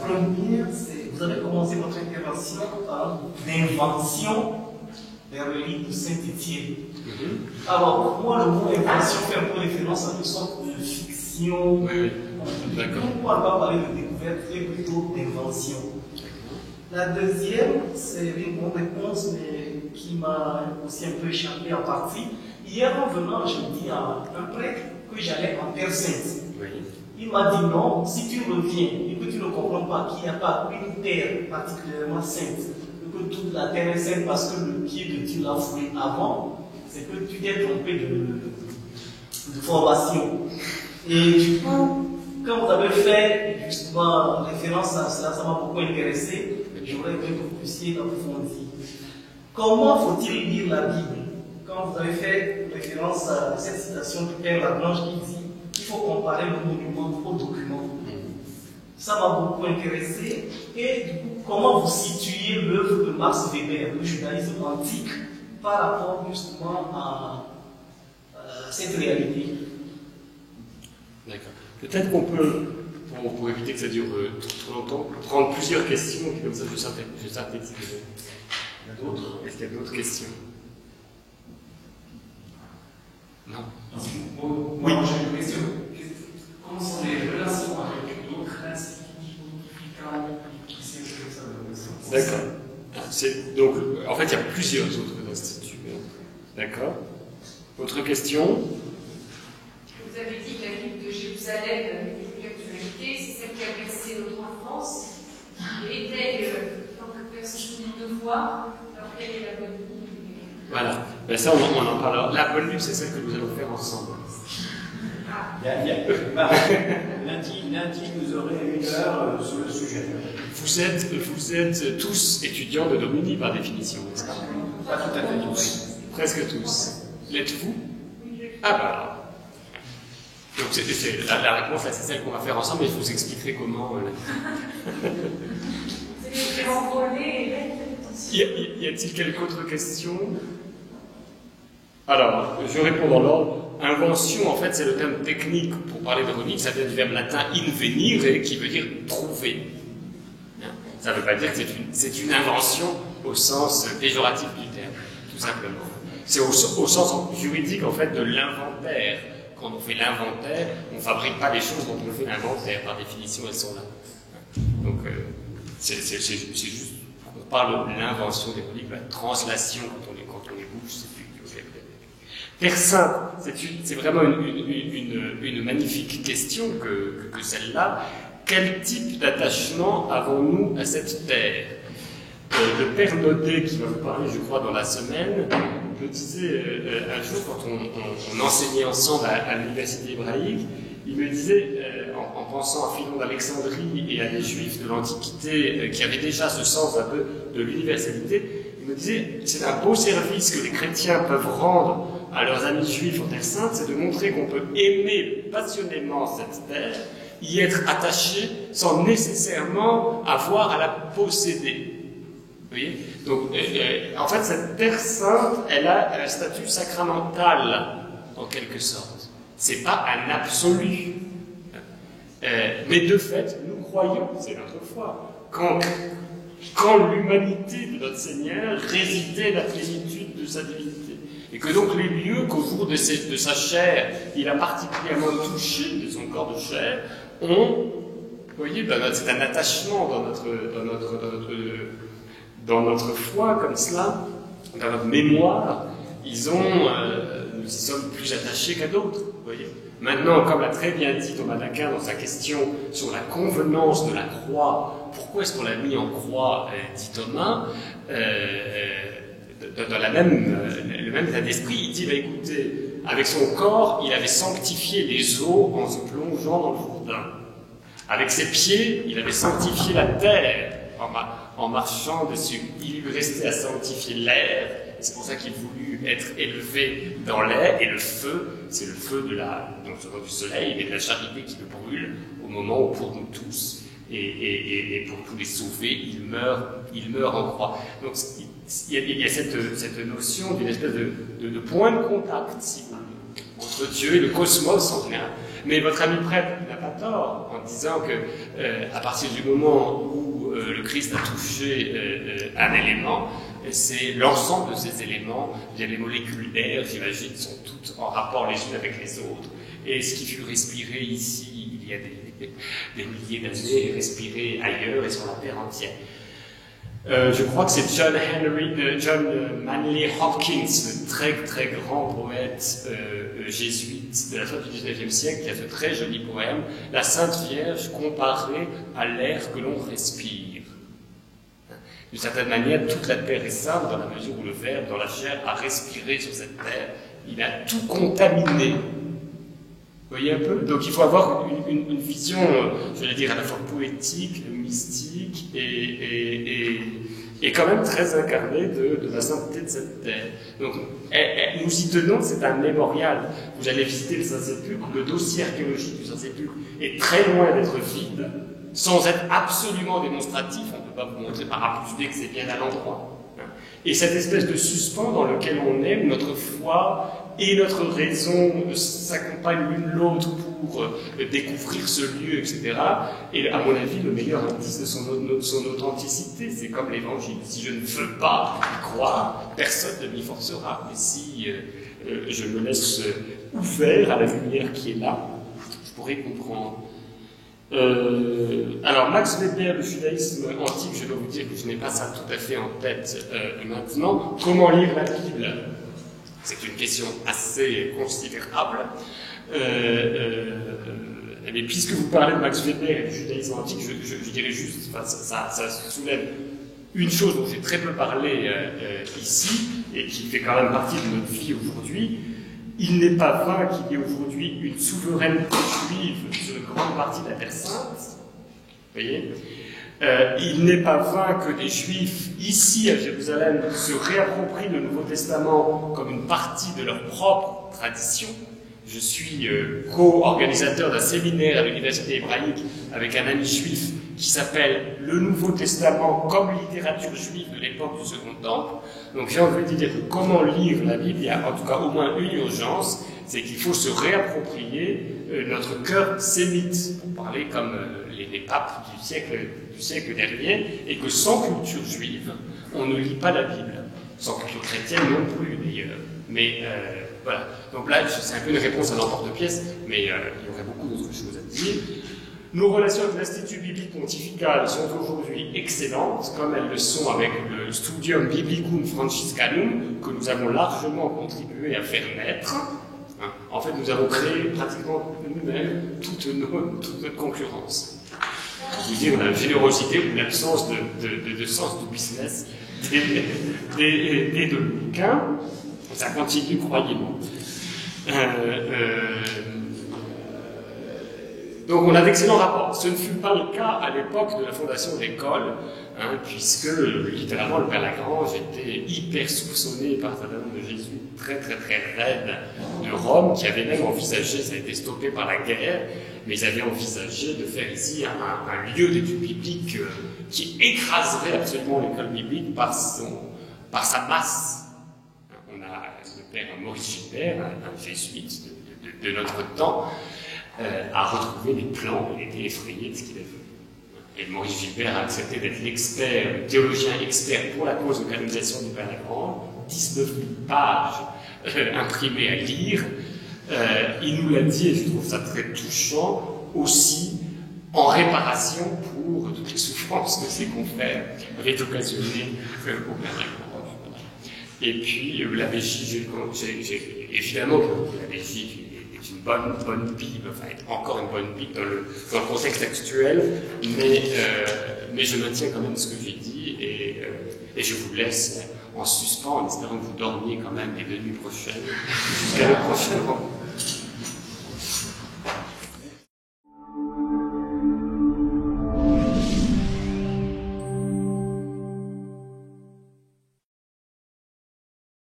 première, c'est, vous avez commencé votre intervention par l'invention des reliques de Saint-Étienne. Alors, pour moi, le mot invention fait un peu référence à une sorte de fiction. Oui, d'accord. Pourquoi ne pas parler de découverte et plutôt d'invention? La deuxième, c'est une bonne réponse, mais qui m'a aussi un peu échappé en partie. Hier, en venant, je dis à un prêtre que j'allais en Terre Sainte. Oui. Il m'a dit non, si tu reviens et que tu ne comprends pas qu'il n'y a pas une terre particulièrement sainte, et que toute la terre est sainte parce que le pied de Dieu l'a foulé avant, c'est que tu t'es trompé de formation. Et du coup, quand vous avez fait justement référence à cela, ça m'a beaucoup intéressé. J'aurais aimé que vous puissiez approfondir. Comment faut-il lire la Bible? Quand vous avez fait référence à cette citation du Père Lagrange qui dit qu'il faut comparer le monument au document. Ça m'a beaucoup intéressé. Et du coup, comment vous situez l'œuvre de Max Weber, le judaïsme antique, par rapport justement à cette réalité? D'accord. Peut-être qu'on peut, pour éviter que ça dure trop longtemps, prendre plusieurs questions, et comme ça je synthétise. Il y a d'autres? Est-ce qu'il y a d'autres questions? Non. Oui, j'ai une question. Comment sont les relations avec d'autres instituts qui s'intéressent à la D'accord. Donc, en fait, il y a plusieurs autres instituts. D'accord. Autre question? Vous avez dit que la ville de Jérusalem avait une actualité, c'est celle qui a bercé notre enfance. Et était, tant que personne ne peut voir, alors quelle est la bonne vie? Voilà. Ben ça, on en parle. La bonne nuit, c'est celle que nous allons faire ensemble. Lundi, vous aurez 1 heure sur le sujet. Vous êtes tous étudiants de Domini par définition, n'est-ce pas? Pas tout à fait tous. Presque tous. L'êtes-vous? Ah bah. Donc la réponse là, c'est celle qu'on va faire ensemble, et je vous expliquerai comment. C'est envolé. Y a-t-il quelque autre question? Alors, je réponds dans l'ordre. Invention, en fait, c'est le terme technique pour parler de relique. Ça vient du verbe latin invenire, qui veut dire trouver. Ça ne veut pas dire que c'est une invention au sens péjoratif du terme, tout simplement. C'est au sens juridique, en fait, de l'inventaire. Quand on fait l'inventaire, on ne fabrique pas les choses dont on fait l'inventaire. Par définition, elles sont là. Donc, c'est juste, on parle de l'invention des reliques, de la translation quand on les bouge, c'est plus du vocabulaire. Terre Sainte, c'est vraiment une magnifique question que celle-là. Quel type d'attachement avons-nous à cette terre? Le père Naudet, qui va vous parler, je crois, dans la semaine, me disait un jour, quand on enseignait ensemble à l'université hébraïque, il me disait, en pensant à Philon d'Alexandrie et à des juifs de l'Antiquité qui avaient déjà ce sens un peu de l'universalité, il me disait, c'est un beau service que les chrétiens peuvent rendre à leurs amis juifs en Terre Sainte, c'est de montrer qu'on peut aimer passionnément cette terre, y être attaché sans nécessairement avoir à la posséder. Vous voyez? Donc, en fait, cette Terre Sainte, elle a un statut sacramental, en quelque sorte. C'est pas un absolu. Mais de fait, nous croyons, c'est notre foi, qu'en l'humanité de notre Seigneur résidait la plénitude de sa divinité. Et que donc les lieux qu'au jour de sa chair, il a particulièrement touché de son corps de chair, ont, vous voyez, c'est un attachement dans notre foi, comme cela, dans notre mémoire, nous y sommes plus attachés qu'à d'autres, vous voyez. Maintenant, comme l'a très bien dit Thomas d'Aquin dans sa question sur la convenance de la croix, pourquoi est-ce qu'on l'a mis en croix, dit Thomas, dans le même état d'esprit, il dit, écoutez, avec son corps, il avait sanctifié les eaux en se plongeant dans le Jourdain. Avec ses pieds, il avait sanctifié la terre en marchant dessus. Il lui restait à sanctifier l'air, c'est pour ça qu'il voulut être élevé dans l'air, et le feu, c'est le feu du soleil et de la charité qui le brûle au moment où pour nous tous, et pour tous les sauver, il meurt en croix. Donc il y a cette notion d'une espèce de point de contact, si vous voulez, entre Dieu et le cosmos en général. Mais votre ami prêtre n'a pas tort en disant que à partir du moment où le Christ a touché un élément, c'est l'ensemble de ces éléments, les molécules d'air, j'imagine, sont toutes en rapport les unes avec les autres. Et ce qui fut respiré ici, il y a des milliers d'années, est respiré ailleurs et sur la Terre entière. Je crois que c'est John Manley Hopkins, le très très grand poète jésuite de la fin du XIXe siècle, qui a ce très joli poème, La Sainte Vierge comparée à l'air que l'on respire. D'une certaine manière, toute la terre est sainte dans la mesure où le Verbe, dans la chair, a respiré sur cette terre. Il a tout contaminé. Vous voyez un peu? Donc il faut avoir une vision, je vais dire, à la fois poétique, mystique et quand même très incarnée de la sainteté de cette terre. Donc nous y tenons, c'est un mémorial. Vous allez visiter le Saint-Sépulcre, le dossier archéologique du Saint-Sépulcre est très loin d'être vide, sans être absolument démonstratif. On ne peut pas vous montrer par A plus B que c'est bien à l'endroit. Et cette espèce de suspens dans lequel on est, où notre foi et notre raison s'accompagnent l'une l'autre pour découvrir ce lieu, etc. Et à mon avis, le meilleur indice de son authenticité, c'est comme l'Évangile. Si je ne veux pas y croire, personne ne m'y forcera. Mais si je me laisse ouvert à la lumière qui est là, je pourrais comprendre. Alors, Max Weber, le judaïsme antique, je dois vous dire que je n'ai pas ça tout à fait en tête maintenant. Comment lire la Bible? C'est une question assez considérable. Mais puisque vous parlez de Max Weber et du judaïsme antique, je dirais juste, enfin, ça soulève une chose dont j'ai très peu parlé ici, et qui fait quand même partie de notre vie aujourd'hui. Il n'est pas vain qu'il y ait aujourd'hui une souveraineté juive sur une grande partie de la Terre Sainte. Vous voyez? Il n'est pas vain que des Juifs, ici à Jérusalem, se réapproprient le Nouveau Testament comme une partie de leur propre tradition. Je suis co-organisateur d'un séminaire à l'Université hébraïque avec un ami juif qui s'appelle « Le Nouveau Testament comme littérature juive de l'époque du Second Temple ». Donc j'ai envie de dire que comment lire la Bible, il y a en tout cas au moins une urgence, c'est qu'il faut se réapproprier notre cœur sémite, pour parler comme les papes du siècle dernier, et que sans culture juive, on ne lit pas la Bible. Sans culture chrétienne non plus d'ailleurs. Mais voilà. Donc là, c'est un peu une réponse à l'emporte-pièce, mais il y aurait beaucoup d'autres choses à dire. Nos relations avec l'Institut biblique pontifical sont aujourd'hui excellentes, comme elles le sont avec le Studium Biblicum Franciscanum, que nous avons largement contribué à faire naître. En fait, nous avons créé pratiquement nous-mêmes toute notre concurrence. Je veux dire, la générosité ou l'absence de sens du business des dominicains. Ça continue, croyez-moi. Donc on a d'excellents rapports. Ce ne fut pas le cas à l'époque de la fondation d'école, puisque littéralement le Père Lagrange était hyper soupçonné par un certain nombre de jésuites très très très raides de Rome, qui avaient même envisagé, ça a été stoppé par la guerre, mais ils avaient envisagé de faire ici un lieu d'études bibliques qui écraserait absolument l'école biblique par sa masse. On a le Père Maurice Gilbert, un jésuite de notre temps, a retrouvé des plans, il était effrayé de ce qu'il avait vu. Et Maurice Gilbert a accepté d'être l'expert, le théologien expert pour la cause de canonisation du Père Lagrange, 19 000 pages imprimées à lire. Il nous l'a dit, et je trouve ça très touchant, aussi en réparation pour toutes les souffrances que ses confrères avaient occasionnées au Père Lagrange. Et puis la Belgique, évidemment que la Belgique est une bonne Bible, enfin encore une bonne Bible dans le contexte actuel, mais je maintiens quand même ce que j'ai dit et je vous laisse en suspens en espérant que vous dormiez quand même les 2 nuits prochaines jusqu'à la prochaine rencontre.